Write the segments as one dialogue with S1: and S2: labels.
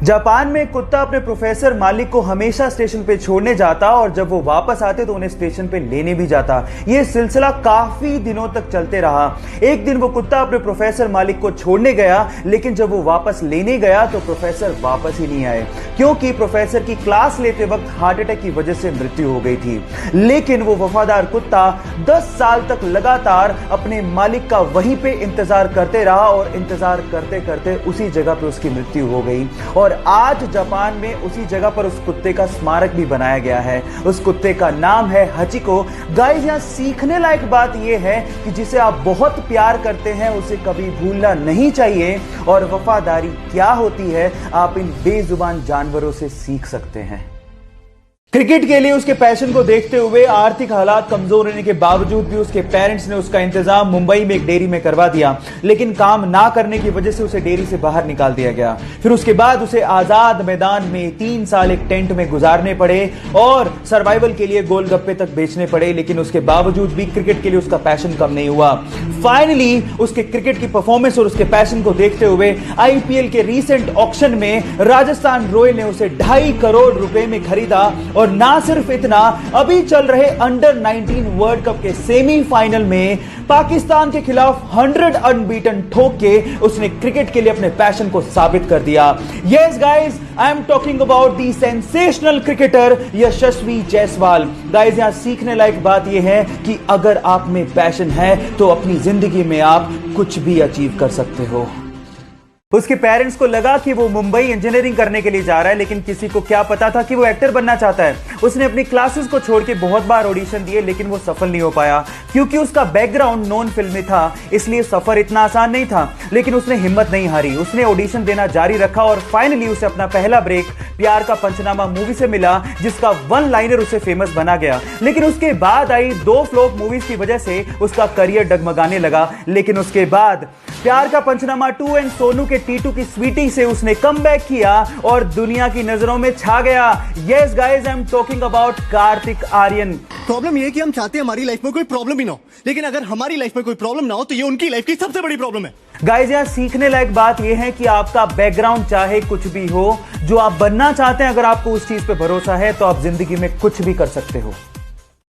S1: Japan में एक कुत्ता अपने प्रोफेसर मालिक को हमेशा स्टेशन पे छोड़ने जाता और जब वो वापस आते तो उन्हें स्टेशन पे लेने भी जाता। ये सिलसिला काफी दिनों तक चलते रहा। एक दिन वो कुत्ता अपने प्रोफेसर मालिक को छोड़ने गया, लेकिन जब वो वापस लेने गया तो प्रोफेसर वापस ही नहीं आए, क्योंकि प्रोफेसर की क्लास लेते वक्त हार्ट अटैक की वजह से मृत्यु हो गई थी। लेकिन वो वफादार कुत्ता 10 साल तक लगातार अपने मालिक का वहीं पे इंतजार करते रहा और इंतजार करते करते उसी जगह पे उसकी मृत्यु हो गई। और आज जापान में उसी जगह पर उस कुत्ते का स्मारक भी बनाया गया है। उस कुत्ते का नाम है हचिको। गाइस, यहां सीखने लायक बात यह है कि जिसे आप बहुत प्यार करते हैं उसे कभी भूलना नहीं चाहिए, और वफादारी क्या होती है आप इन बेजुबान जानवरों से सीख सकते हैं। क्रिकेट के लिए उसके पैशन को देखते हुए आर्थिक हालात कमजोर होने के बावजूद भी उसके पेरेंट्स ने उसका इंतजाम मुंबई में एक डेयरी में करवा दिया, लेकिन काम ना करने की वजह से उसे डेयरी से बाहर निकाल दिया गया। फिर उसके बाद उसे आजाद मैदान में 3 साल एक टेंट में गुजारने पड़े और सर्वाइवल के लिए गोलगप्पे तक बेचने पड़े, लेकिन उसके बावजूद भी क्रिकेट के लिए उसका पैशन कम नहीं हुआ। फाइनली उसके क्रिकेट की परफॉर्मेंस और उसके पैशन को देखते हुए आईपीएल के रीसेंट ऑक्शन में राजस्थान रॉयल ने उसे 2.5 करोड़ रुपए में खरीदा। और ना सिर्फ इतना, अभी चल रहे अंडर 19 वर्ल्ड कप के सेमीफाइनल में पाकिस्तान के खिलाफ 100 अनबीटन ठोक के उसने क्रिकेट के लिए अपने पैशन को साबित कर दिया। Yes guys, I am talking about the sensational cricketer Yashasvi Jaiswal. Guys, यहां सीखने लायक बात यह है कि अगर आप में पैशन है तो अपनी जिंदगी में आप कुछ भी अचीव कर सकते हो। उसके पेरेंट्स को लगा कि वो मुंबई इंजीनियरिंग करने के लिए जा रहा है, लेकिन किसी को क्या पता था कि वो एक्टर बनना चाहता है। उसने अपनी क्लासेस को छोड़ के बहुत बार ऑडिशन दिए, लेकिन वो सफल नहीं हो पाया, क्योंकि उसका बैकग्राउंड नॉन फिल्मी था, इसलिए सफर इतना आसान नहीं था। लेकिन उसने हिम्मत नहीं हारी, उसने ऑडिशन देना जारी रखा और फाइनली उसे अपना पहला ब्रेक प्यार का पंचनामा मूवी से मिला, जिसका वन लाइनर उसे फेमस बना गया। लेकिन उसके बाद आई 2 फ्लॉप मूवीज की वजह से उसका करियर डगमगाने लगा। लेकिन उसके बाद प्यार का पंचनामा 2 एंड सोनू के टीटू की स्वीटी से उसने कमबैक किया और दुनिया की नजरों में छा गया। Yes guys, I am talking about Kartik Aaryan.
S2: Problem ये है कि हम चाहते हैं हमारी लाइफ में कोई प्रॉब्लम ही ना हो, लेकिन अगर हमारी लाइफ में कोई प्रॉब्लम ना हो तो ये उनकी लाइफ की सबसे बड़ी प्रॉब्लम है।
S1: गाइस, यहां सीखने लायक बात यह है कि आपका बैकग्राउंड चाहे कुछ भी हो, जो आप बनना चाहते हैं, अगर आपको उस चीज पे भरोसा है तो आप जिंदगी में कुछ भी कर सकते हो।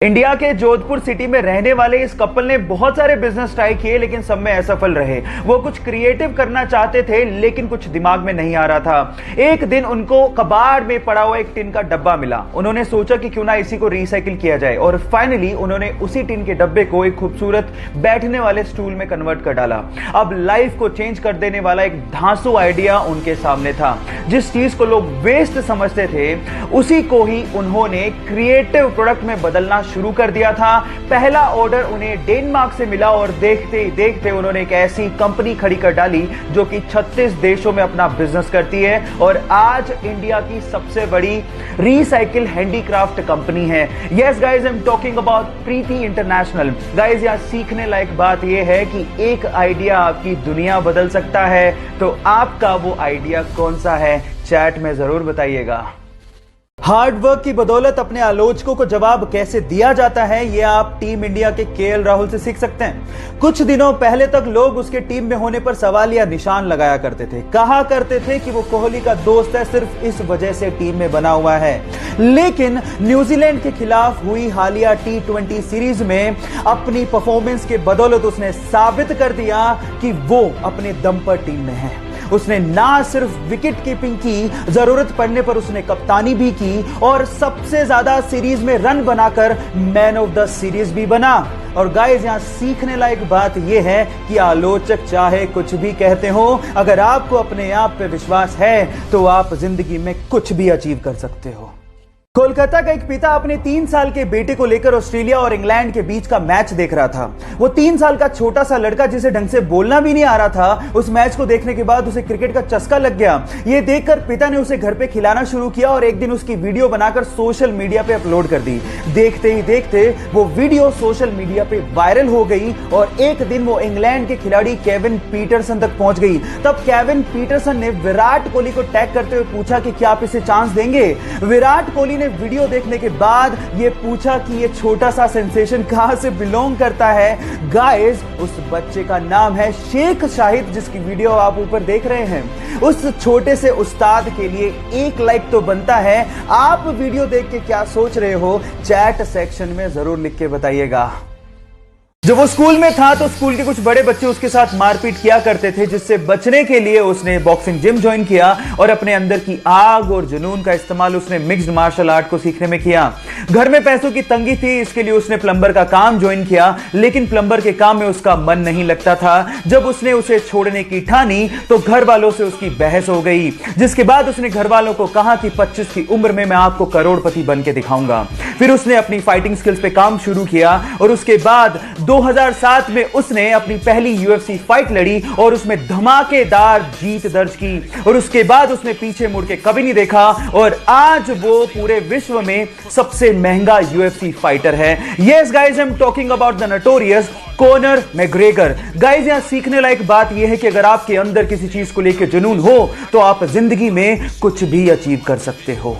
S1: इंडिया के जोधपुर सिटी में रहने वाले इस कपल ने बहुत सारे बिजनेस ट्राई किए, लेकिन सब में असफल रहे। वो कुछ क्रिएटिव करना चाहते थे, लेकिन कुछ दिमाग में नहीं आ रहा था। एक दिन उनको कबाड़ में पड़ा हुआ एक टिन का डब्बा मिला। उन्होंने सोचा कि क्यों ना इसी को रिसाइकिल किया जाए, और फाइनली उन्होंने उसी टिन के डब्बे को एक खूबसूरत बैठने वाले स्टूल में कन्वर्ट कर डाला। अब लाइफ को चेंज कर देने वाला एक धांसू आइडिया उनके सामने था। जिस चीज को लोग वेस्ट समझते थे, उसी को ही उन्होंने क्रिएटिव प्रोडक्ट में बदलना शुरू कर दिया था। पहला ऑर्डर उन्हें डेनमार्क से मिला और देखते ही देखते उन्होंने एक ऐसी कंपनी खड़ी कर डाली जो कि 36 देशों में अपना बिजनेस करती है और आज इंडिया की सबसे बड़ी रीसाइकिल हैंडीक्राफ्ट कंपनी है। Yes guys, I am talking about Preeti international. Guys, यहां सीखने लायक बात यह है कि एक आइडिया आपकी दुनिया बदल सकता है, तो आपका वो आइडिया कौन सा है, चैट में जरूर बताइएगा। हार्ड वर्क की बदौलत अपने आलोचकों को जवाब कैसे दिया जाता है, यह आप टीम इंडिया के केएल राहुल से सीख सकते हैं। कुछ दिनों पहले तक लोग उसके टीम में होने पर सवाल या निशान लगाया करते थे, कहा करते थे कि वो कोहली का दोस्त है, सिर्फ इस वजह से टीम में बना हुआ है। लेकिन न्यूजीलैंड के खिलाफ हुई हालिया T20 सीरीज में अपनी परफॉर्मेंस के बदौलत उसने साबित कर दिया कि वो अपने दम पर टीम में है। उसने ना सिर्फ विकेट कीपिंग की, जरूरत पड़ने पर उसने कप्तानी भी की और सबसे ज्यादा सीरीज में रन बनाकर मैन ऑफ द सीरीज भी बना। और गाइस, यहां सीखने लायक बात यह है कि आलोचक चाहे कुछ भी कहते हो, अगर आपको अपने आप पे विश्वास है तो आप जिंदगी में कुछ भी अचीव कर सकते हो। कोलकाता का एक पिता अपने 3 साल के बेटे को लेकर ऑस्ट्रेलिया और इंग्लैंड के बीच का मैच देख रहा था। वो 3 साल का छोटा सा लड़का जिसे ढंग से बोलना भी नहीं आ रहा था, उस मैच को देखने के बाद उसे क्रिकेट का चस्का लग गया। ये देखकर पिता ने उसे घर पे खिलाना शुरू किया और एक दिन उसकी वीडियो बनाकर सोशल मीडिया पे अपलोड कर दी। देखते ही देखते वो वीडियो सोशल मीडिया पे वायरल हो गई और एक दिन वो इंग्लैंड के खिलाड़ी केविन पीटरसन तक पहुंच गई। तब केविन पीटरसन ने विराट कोहली को टैग करते हुए पूछा कि क्या आप इसे चांस देंगे। विराट कोहली ने ने वीडियो देखने के बाद ये पूछा कि ये छोटा सा सेंसेशन कहां से बिलोंग करता है। गाइस, उस बच्चे का नाम है शेख शाहिद, जिसकी वीडियो आप ऊपर देख रहे हैं। उस छोटे से उस्ताद के लिए 1 लाइक तो बनता है। आप वीडियो देख के क्या सोच रहे हो, चैट सेक्शन में जरूर लिख के बताइएगा। जब वो स्कूल में था तो स्कूल के कुछ बड़े बच्चे उसके साथ मारपीट किया करते थे, जिससे बचने के लिए उसने बॉक्सिंग जिम ज्वाइन किया और अपने अंदर की आग और जुनून का इस्तेमाल उसने मिक्स्ड मार्शल आर्ट को सीखने में किया। घर में पैसों की तंगी थी, इसके लिए उसने प्लम्बर का काम ज्वाइन किया, लेकिन प्लम्बर के काम में उसका मन नहीं लगता था। जब उसने उसे छोड़ने की ठानी तो घर वालों से उसकी बहस हो गई, जिसके बाद उसने घर वालों को कहा कि 25 की उम्र में मैं आपको करोड़पति बन के दिखाऊंगा। फिर उसने अपनी फाइटिंग स्किल्स पे काम शुरू किया और उसके बाद 2007 में उसने अपनी पहली यूएफसी फाइट लड़ी और उसमें धमाकेदार जीत दर्ज की और उसके बाद उसने पीछे मुड़ के कभी नहीं देखा और आज वो पूरे विश्व में सबसे महंगा यूएफसी फाइटर है। Yes guys, I am talking about the notorious Conor McGregor. Guys, यहां सीखने लायक बात यह है कि अगर आपके अंदर किसी चीज को लेकर जुनून हो तो आप जिंदगी में कुछ भी अचीव कर सकते हो।